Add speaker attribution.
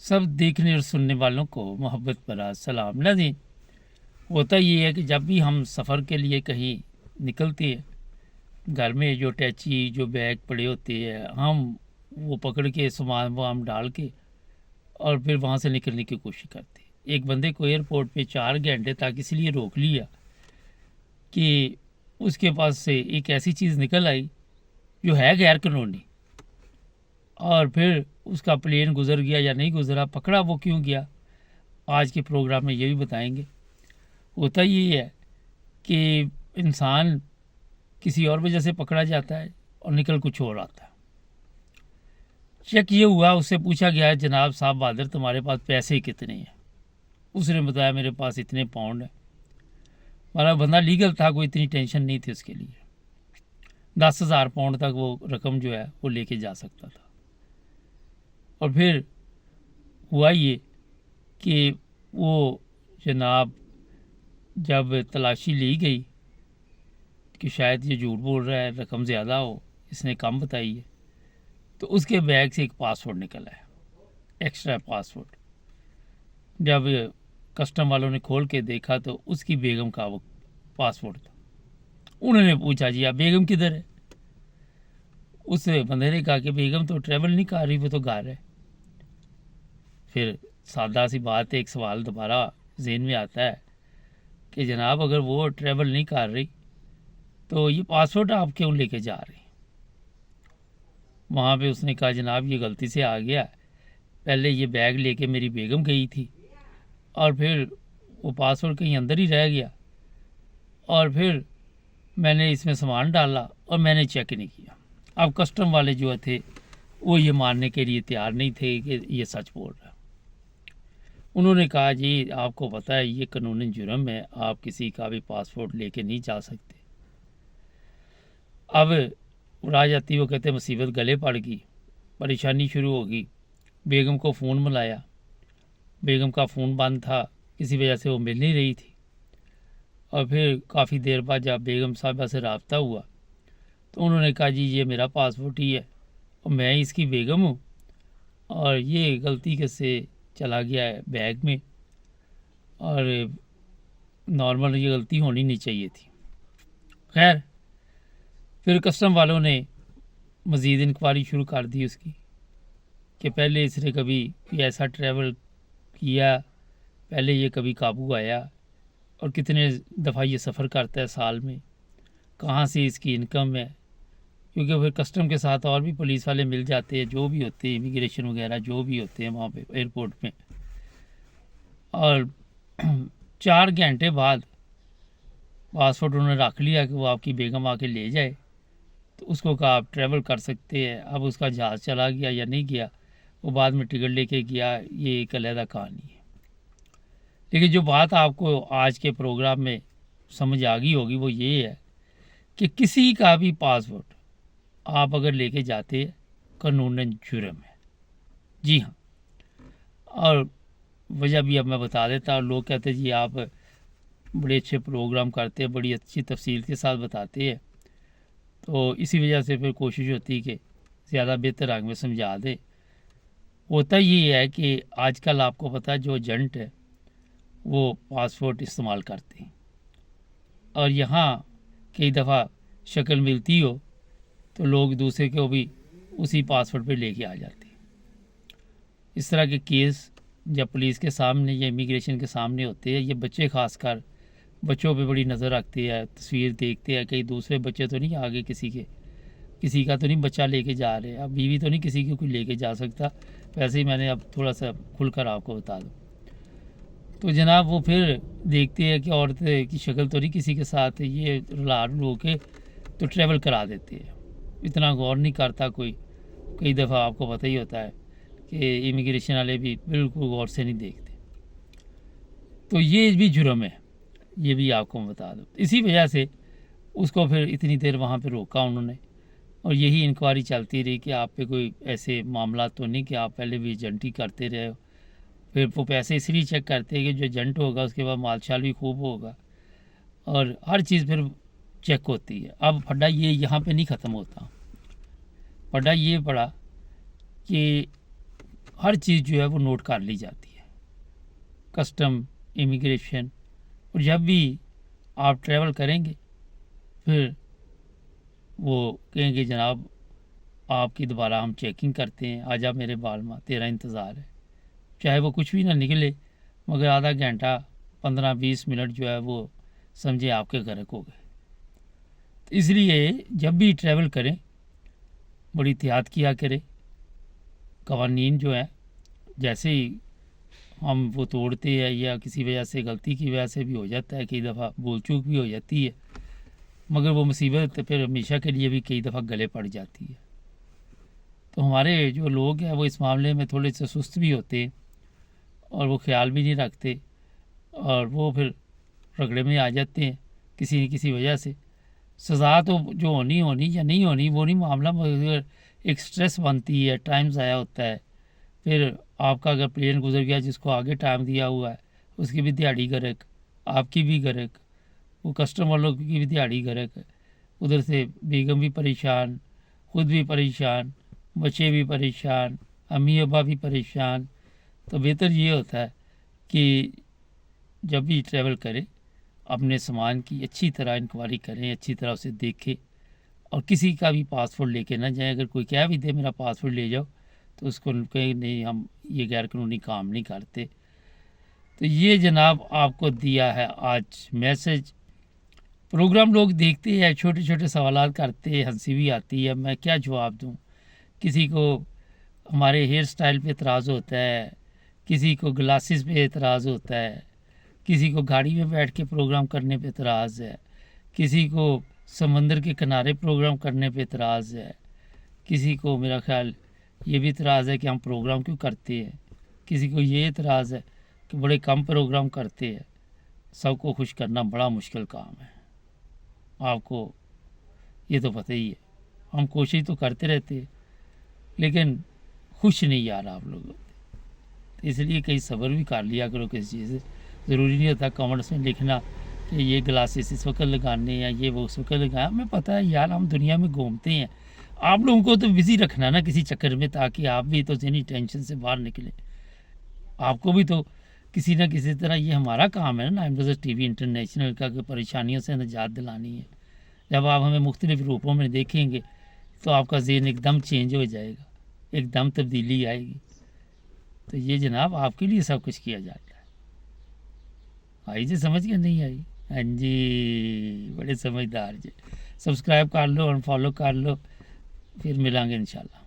Speaker 1: सब देखने और सुनने वालों को मोहब्बत भरा सलाम नाज़रीन। होता ये है कि जब भी हम सफ़र के लिए कहीं निकलते हैं, घर में जो टैची जो बैग पड़े होते हैं हम वो पकड़ के सामान वाम डाल के और फिर वहाँ से निकलने की कोशिश करते हैं। एक बंदे को एयरपोर्ट पे 4 घंटे तक इसलिए रोक लिया कि उसके पास से एक ऐसी चीज़ निकल आई जो है गैर कानूनी, और फिर उसका प्लेन गुजर गया या नहीं गुजरा, पकड़ा वो क्यों गया, आज के प्रोग्राम में ये भी बताएंगे। होता ये है कि इंसान किसी और वजह से पकड़ा जाता है और निकल कुछ और आता है। चेक ये हुआ, उससे पूछा गया जनाब साहब बहादुर तुम्हारे पास पैसे कितने हैं। उसने बताया मेरे पास इतने पाउंड है। हमारा बंदा लीगल था, कोई इतनी टेंशन नहीं थी उसके लिए। 10,000 पाउंड तक वो रकम जो है वो लेके जा सकता था। और फिर हुआ ये कि वो जनाब जब तलाशी ली गई कि शायद ये झूठ बोल रहा है, रकम ज़्यादा हो, इसने कम बताई है, तो उसके बैग से एक पासपोर्ट निकला है, एक्स्ट्रा पासपोर्ट। जब कस्टम वालों ने खोल के देखा तो उसकी बेगम का वो पासपोर्ट था। उन्होंने पूछा जी आप बेगम किधर है। उस बंदे ने कहा कि बेगम तो ट्रैवल नहीं कर रही, वो तो घर है। फिर सादा सी बात है, एक सवाल दोबारा जेहन में आता है कि जनाब अगर वो ट्रैवल नहीं कर रही तो ये पासपोर्ट आप क्यों लेके जा रहे हैं। वहाँ पे उसने कहा जनाब ये गलती से आ गया, पहले ये बैग लेके मेरी बेगम गई थी और फिर वो पासपोर्ट कहीं अंदर ही रह गया और फिर मैंने इसमें सामान डाला और मैंने चेक नहीं किया। अब कस्टम वाले जो थे वो ये मानने के लिए तैयार नहीं थे कि ये सच बोल रहा है। उन्होंने कहा जी आपको पता है ये कानूनी जुर्म है, आप किसी का भी पासपोर्ट लेके नहीं जा सकते। अब रह जाती वो कहते मुसीबत गले पड़ गई, परेशानी शुरू हो गई। बेगम को फ़ोन मिलाया, बेगम का फ़ोन बंद था, किसी वजह से वो मिल नहीं रही थी। और फिर काफ़ी देर बाद जब बेगम साहबा से रब्ता हुआ तो उन्होंने कहा जी ये मेरा पासपोर्ट ही है और मैं इसकी बेगम हूँ और ये गलती के से चला गया है बैग में और नॉर्मल ये गलती होनी नहीं चाहिए थी। खैर फिर कस्टम वालों ने मज़ीद इंक्वायरी शुरू कर दी उसकी कि पहले इसने कभी ऐसा ट्रैवल किया, पहले ये कभी काबू आया और कितने दफ़ा ये सफ़र करता है साल में, कहाँ से इसकी इनकम है। क्योंकि फिर कस्टम के साथ और भी पुलिस वाले मिल जाते हैं, जो भी होते हैं इमिग्रेशन वगैरह जो भी होते हैं वहाँ पे एयरपोर्ट में। और 4 घंटे बाद पासपोर्ट उन्होंने रख लिया कि वो आपकी बेगम आके ले जाए, तो उसको कहा आप ट्रैवल कर सकते हैं। अब उसका जहाज़ चला गया या नहीं गया, वो बाद में टिकट लेके गया, ये एक अलहदा कहानी है। लेकिन जो बात आपको आज के प्रोग्राम में समझ आ गई होगी वो ये है कि किसी का भी पासपोर्ट आप अगर लेके जाते हैं कानूनन जुर्म है। जी हाँ, और वजह भी अब मैं बता देता। लोग कहते जी आप बड़े अच्छे प्रोग्राम करते हैं, बड़ी अच्छी तफसील के साथ बताते हैं, तो इसी वजह से फिर कोशिश होती है कि ज़्यादा बेहतर रंग में समझा दे। होता ये है कि आजकल आपको पता है जो एजेंट है वो पासपोर्ट इस्तेमाल करते हैं और यहाँ कई दफ़ा शक्ल मिलती हो तो लोग दूसरे को भी उसी पासपोर्ट पे लेके आ जाते हैं। इस तरह के केस जब पुलिस के सामने या इमिग्रेशन के सामने होते हैं, ये बच्चे खासकर बच्चों पे बड़ी नज़र रखते हैं, तस्वीर देखते हैं कहीं दूसरे बच्चे तो नहीं आगे किसी का तो नहीं बच्चा लेके जा रहे हैं। अब बीवी तो नहीं किसी की कोई लेके जा सकता, वैसे ही मैंने अब थोड़ा सा खुलकर आपको बता दूँ। तो जनाब वो फिर देखते हैं कि औरत की शक्ल तो नहीं किसी के साथ, ये रुला के तो ट्रैवल करा देते हैं। इतना गौर नहीं करता कोई। कई दफ़ा आपको पता ही होता है कि इमिग्रेशन वाले भी बिल्कुल गौर से नहीं देखते। तो ये भी जुर्म है, ये भी आपको बता दो। इसी वजह से उसको फिर इतनी देर वहाँ पे रोका उन्होंने और यही इंक्वायरी चलती रही कि आप पे कोई ऐसे मामला तो नहीं कि आप पहले भी एजेंटी करते रहे हो। फिर वो पैसे इसलिए चेक करते हैं कि जो एजेंट होगा उसके बाद मालशाल भी खूब होगा और हर चीज़ फिर चेक होती है। अब फड्डा ये यहाँ पे नहीं ख़त्म होता। फड्डा ये पड़ा कि हर चीज़ जो है वो नोट कर ली जाती है, कस्टम, इमिग्रेशन। और जब भी आप ट्रैवल करेंगे फिर वो कहेंगे जनाब आपकी दोबारा हम चेकिंग करते हैं, आजा मेरे बालमा तेरा इंतज़ार है। चाहे वो कुछ भी ना निकले मगर आधा घंटा 15-20 मिनट जो है वो समझे आपके गर्क हो गए। तो इसलिए जब भी ट्रैवल करें बड़ी एहतियात किया करें। कवानीन जो है जैसे ही हम वो तोड़ते हैं या किसी वजह से गलती की वजह से भी हो जाता है, कई दफ़ा बोल चूक भी हो जाती है, मगर वो मुसीबत फिर हमेशा के लिए भी कई दफ़ा गले पड़ जाती है। तो हमारे जो लोग हैं वो इस मामले में थोड़े से सुस्त भी होते हैं और वो ख्याल भी नहीं रखते और वो फिर रगड़े में आ जाते हैं किसी न किसी वजह से। सज़ा तो जो होनी होनी या नहीं होनी वो नहीं मामला, मगर एक स्ट्रेस बनती है, टाइम ज़ाया होता है। फिर आपका अगर प्लेन गुजर गया जिसको आगे टाइम दिया हुआ है उसकी भी दिहाड़ी गर्क, आपकी भी गर्क, वो कस्टमर वालों की भी दिहाड़ी गर्क। उधर से बेगम भी परेशान, ख़ुद भी परेशान, बच्चे भी परेशान, अम्मी अब्बा भी परेशान। तो बेहतर ये होता है कि जब भी ट्रैवल करें अपने सामान की अच्छी तरह इंक्वायरी करें, अच्छी तरह उसे देखें और किसी का भी पासपोर्ट लेके ना जाएं। अगर कोई कह भी दे मेरा पासपोर्ट ले जाओ तो उसको कहें नहीं हम ये गैर कानूनी काम नहीं करते। तो ये जनाब आपको दिया है आज मैसेज। प्रोग्राम लोग देखते हैं, छोटे छोटे सवालात करते हैं, हंसी भी आती है, मैं क्या जवाब दूँ। किसी को हमारे हेयर स्टाइल पे एतराज़ होता है, किसी को ग्लासेस पे एतराज़ होता है, किसी को गाड़ी में बैठ के प्रोग्राम करने पे एतराज़ है, किसी को समंदर के किनारे प्रोग्राम करने पे एतराज़ है, किसी को मेरा ख्याल ये भी एतराज़ है कि हम प्रोग्राम क्यों करते हैं, किसी को ये एतराज़ है कि बड़े कम प्रोग्राम करते हैं। सबको खुश करना बड़ा मुश्किल काम है, आपको ये तो पता ही है। हम कोशिश तो करते रहते हैं लेकिन खुश नहीं यार आप लोग होते। इसलिए कहीं सब्र भी कर लिया करो किसी चीज़ से। ज़रूरी नहीं होता कमेंट्स में लिखना कि ये ग्लासेस इस वक्त लगाने या ये वो उस वक्त लगाए। हमें पता है यार हम दुनिया में घूमते हैं, आप लोगों को तो बिज़ी रखना ना किसी चक्कर में, ताकि आप भी तो ज़हनी टेंशन से बाहर निकलें। आपको भी तो किसी न किसी तरह ये हमारा काम है ना नाइम रज़ा टीवी इंटरनेशनल का, कि परेशानियों से निजात दिलानी है। जब आप हमें मुख्तलिफ़ रूपों में देखेंगे तो आपका ज़हन एकदम चेंज हो जाएगा, एकदम तब्दीली आएगी। तो ये जनाब आपके लिए सब कुछ किया जाता है। आई जी समझ के नहीं आई? हाँ जी, बड़े समझदार जी। सब्सक्राइब कर लो, अनफॉलो कर लो, फिर मिलेंगे इंशाल्लाह।